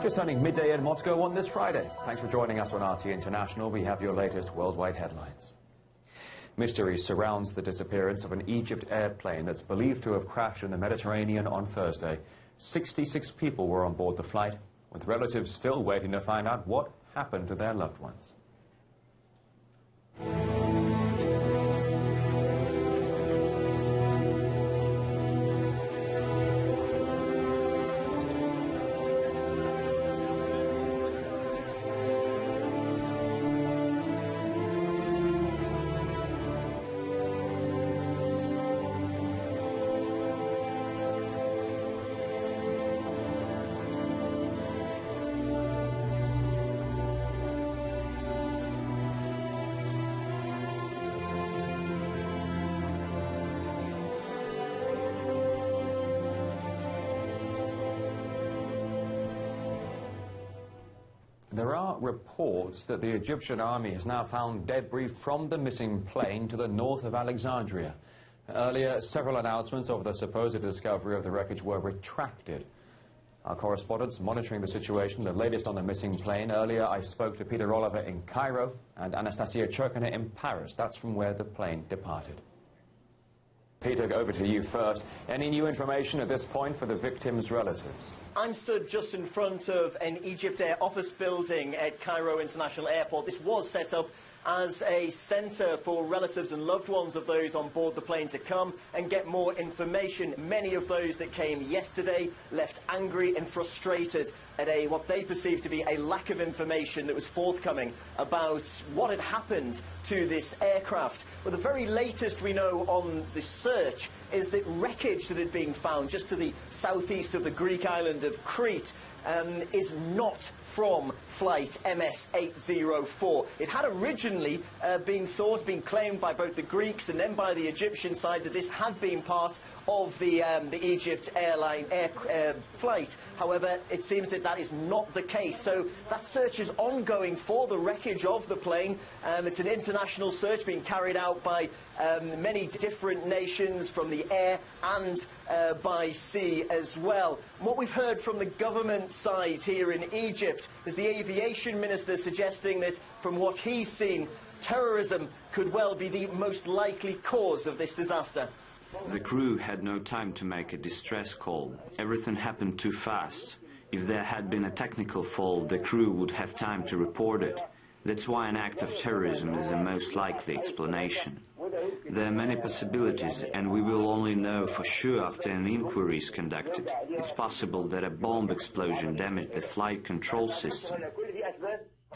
Just turning midday in Moscow on this Friday. Thanks for joining us on RT International. We have your latest worldwide headlines. Mystery surrounds the disappearance of an Egypt airplane that's believed to have crashed in the Mediterranean on Thursday. 66 people were on board the flight, with relatives still waiting to find out what happened to their loved ones. There are reports that the Egyptian army has now found debris from the missing plane to the north of Alexandria. Earlier, several announcements of the supposed discovery of the wreckage were retracted. Our correspondents monitoring the situation, the latest on the missing plane. Earlier, I spoke to Peter Oliver in Cairo and Anastasia Churkina in Paris. That's from where the plane departed. Peter, over to you first. Any new information at this point for the victims' relatives? I'm stood just in front of an Egypt Air office building at Cairo International Airport. This was set up as a centre for relatives and loved ones of those on board the plane to come and get more information. Many of those that came yesterday left angry and frustrated at what they perceived to be a lack of information that was forthcoming about what had happened to this aircraft. Well, the very latest we know on the search is that wreckage that had been found just to the southeast of the Greek island of Crete is not from flight MS-804. It had originally been claimed by both the Greeks and then by the Egyptian side that this had been part of the Egypt airline flight. However, it seems that that is not the case. So that search is ongoing for the wreckage of the plane. It's an international search being carried out by many different nations from the air and by sea as well. What we've heard from the government side here in Egypt is the aviation minister suggesting that from what he's seen, terrorism could well be the most likely cause of this disaster. The crew had no time to make a distress call. Everything happened too fast. If there had been a technical fault, the crew would have time to report it. That's why an act of terrorism is the most likely explanation. There are many possibilities, and we will only know for sure after an inquiry is conducted. It's possible that a bomb explosion damaged the flight control system.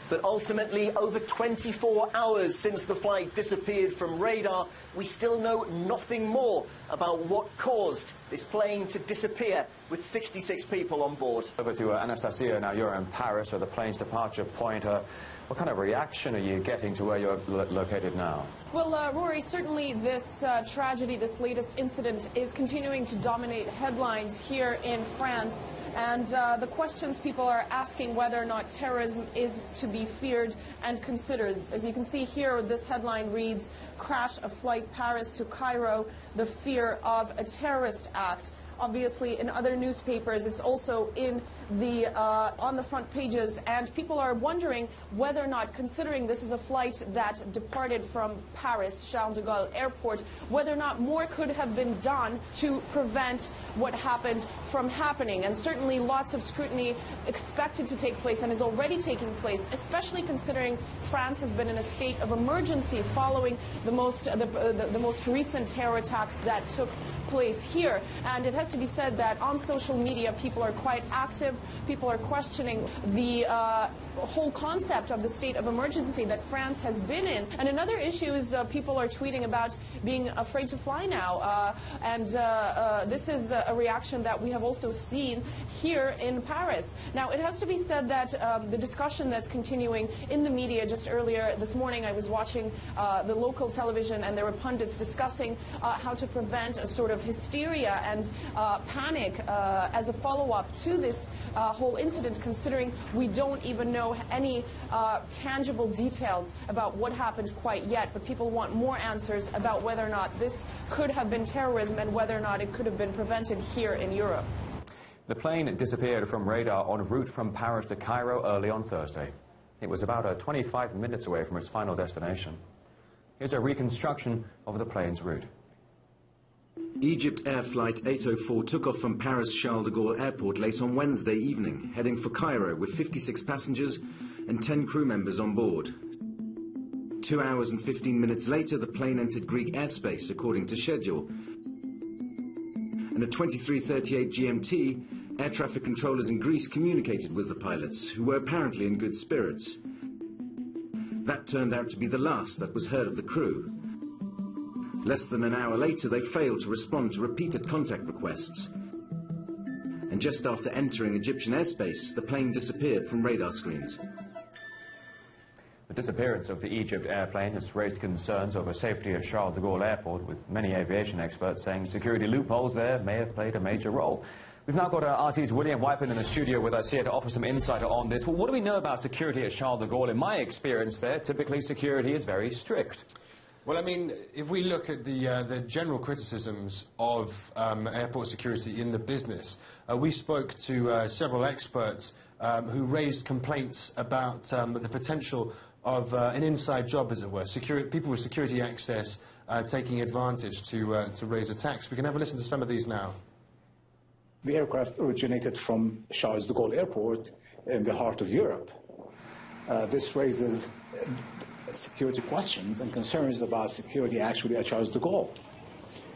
But ultimately, over 24 hours since the flight disappeared from radar, we still know nothing more about what caused this plane to disappear with 66 people on board. Over to Anastasia. Now you're in Paris, or the plane's departure point. What kind of reaction are you getting to where you're located now? Well, Rory, certainly this tragedy, this latest incident, is continuing to dominate headlines here in France. And the questions people are asking whether or not terrorism is to be feared and considered. As you can see here, this headline reads, "Crash of Flight Paris to Cairo, the fear of a terrorist act." Obviously, in other newspapers, it's also in the on the front pages, and people are wondering whether or not, considering this is a flight that departed from Paris Charles de Gaulle Airport, whether or not more could have been done to prevent what happened from happening. And certainly lots of scrutiny expected to take place and is already taking place, especially considering France has been in a state of emergency following the most recent terror attacks that took place here. And it has to be said that on social media, people are quite active. People are questioning the whole concept of the state of emergency that France has been in. And another issue is people are tweeting about being afraid to fly now. This is a reaction that we have also seen here in Paris. Now, it has to be said that the discussion that's continuing in the media, just earlier this morning, I was watching the local television, and there were pundits discussing how to prevent a sort of hysteria and panic as a follow-up to this whole incident, considering we don't even know any tangible details about what happened quite yet. But people want more answers about whether or not this could have been terrorism and whether or not it could have been prevented here in Europe. The plane disappeared from radar en route from Paris to Cairo early on Thursday. It was about 25 minutes away from its final destination. Here's a reconstruction of the plane's route. Egypt Air Flight 804 took off from Paris Charles de Gaulle Airport late on Wednesday evening, heading for Cairo with 56 passengers and 10 crew members on board. 2 hours and 15 minutes later, the plane entered Greek airspace according to schedule. And at 23:38 GMT, air traffic controllers in Greece communicated with the pilots, who were apparently in good spirits. That turned out to be the last that was heard of the crew. Less than an hour later, they failed to respond to repeated contact requests. And just after entering Egyptian airspace, the plane disappeared from radar screens. The disappearance of the Egypt airplane has raised concerns over safety at Charles de Gaulle Airport, with many aviation experts saying security loopholes there may have played a major role. We've now got RT's William Whiteman in the studio with us here to offer some insight on this. Well, what do we know about security at Charles de Gaulle? In my experience there, typically security is very strict. Well, I mean, if we look at the general criticisms of airport security in the business, we spoke to several experts who raised complaints about the potential of an inside job, as it were, people with security access taking advantage to raise attacks. We can have a listen to some of these now. The aircraft originated from Charles de Gaulle Airport in the heart of Europe. This raises security questions and concerns about security actually at Charles de Gaulle.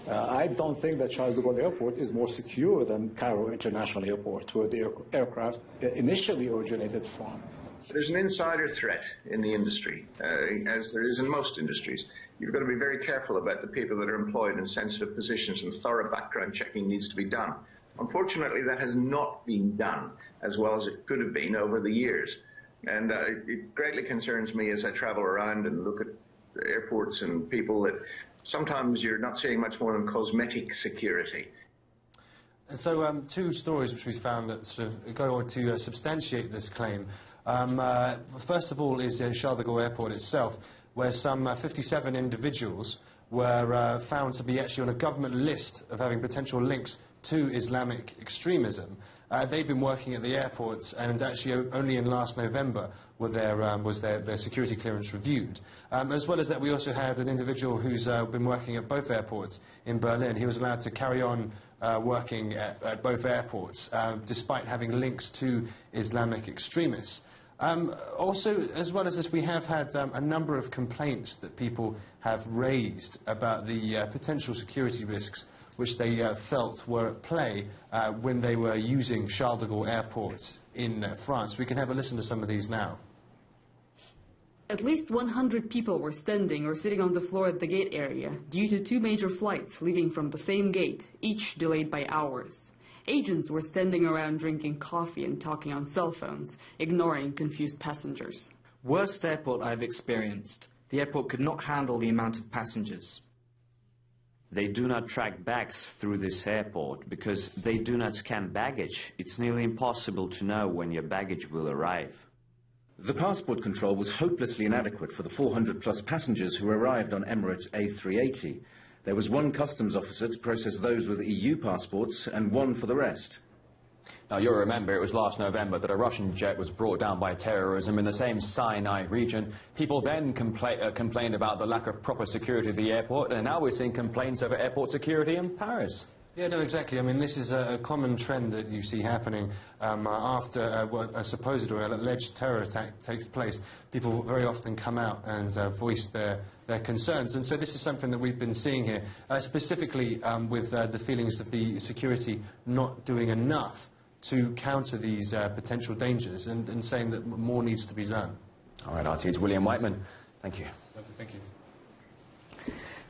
I don't think that Charles de Gaulle Airport is more secure than Cairo International Airport, where the aircraft initially originated from. There's an insider threat in the industry, as there is in most industries. You've got to be very careful about the people that are employed in sensitive positions, and thorough background checking needs to be done. Unfortunately, that has not been done as well as it could have been over the years. And it greatly concerns me as I travel around and look at airports and people that sometimes you're not seeing much more than cosmetic security. And so two stories which we found that sort of go on to substantiate this claim. First of all is Charles de Gaulle Airport itself, where some 57 individuals were found to be actually on a government list of having potential links to Islamic extremism. They've been working at the airports, and actually only in last November was their security clearance reviewed. As well as that, we also had an individual who's been working at both airports in Berlin. He was allowed to carry on working at both airports, despite having links to Islamic extremists. Also, as well as this, we have had a number of complaints that people have raised about the potential security risks which they felt were at play when they were using Charles de Gaulle Airport in France. We can have a listen to some of these now. At least 100 people were standing or sitting on the floor at the gate area due to two major flights leaving from the same gate, each delayed by hours. Agents were standing around drinking coffee and talking on cell phones, ignoring confused passengers. Worst airport I've experienced. The airport could not handle the amount of passengers. They do not track bags through this airport because they do not scan baggage. It's nearly impossible to know when your baggage will arrive. The passport control was hopelessly inadequate for the 400-plus passengers who arrived on Emirates A380. There was one customs officer to process those with EU passports and one for the rest. Now, you'll remember it was last November that a Russian jet was brought down by terrorism in the same Sinai region. People then complained about the lack of proper security at the airport, and now we're seeing complaints over airport security in Paris. Yeah, no, exactly. I mean, this is a common trend that you see happening after a supposed or alleged terror attack takes place. People very often come out and voice their concerns. And so this is something that we've been seeing here, specifically with the feelings of the security not doing enough to counter these potential dangers, and saying that more needs to be done. All right, RT's William Whiteman. Thank you. Thank you.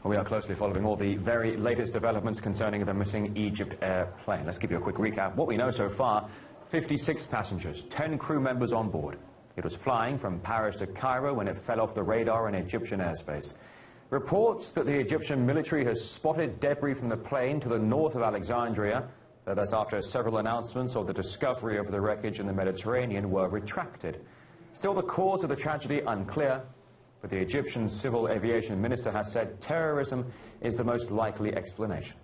Well, we are closely following all the very latest developments concerning the missing Egypt airplane. Let's give you a quick recap. What we know so far, 56 passengers, 10 crew members on board. It was flying from Paris to Cairo when it fell off the radar in Egyptian airspace. Reports that the Egyptian military has spotted debris from the plane to the north of Alexandria. That's after several announcements of the discovery of the wreckage in the Mediterranean were retracted. Still, the cause of the tragedy unclear, but the Egyptian civil aviation minister has said terrorism is the most likely explanation.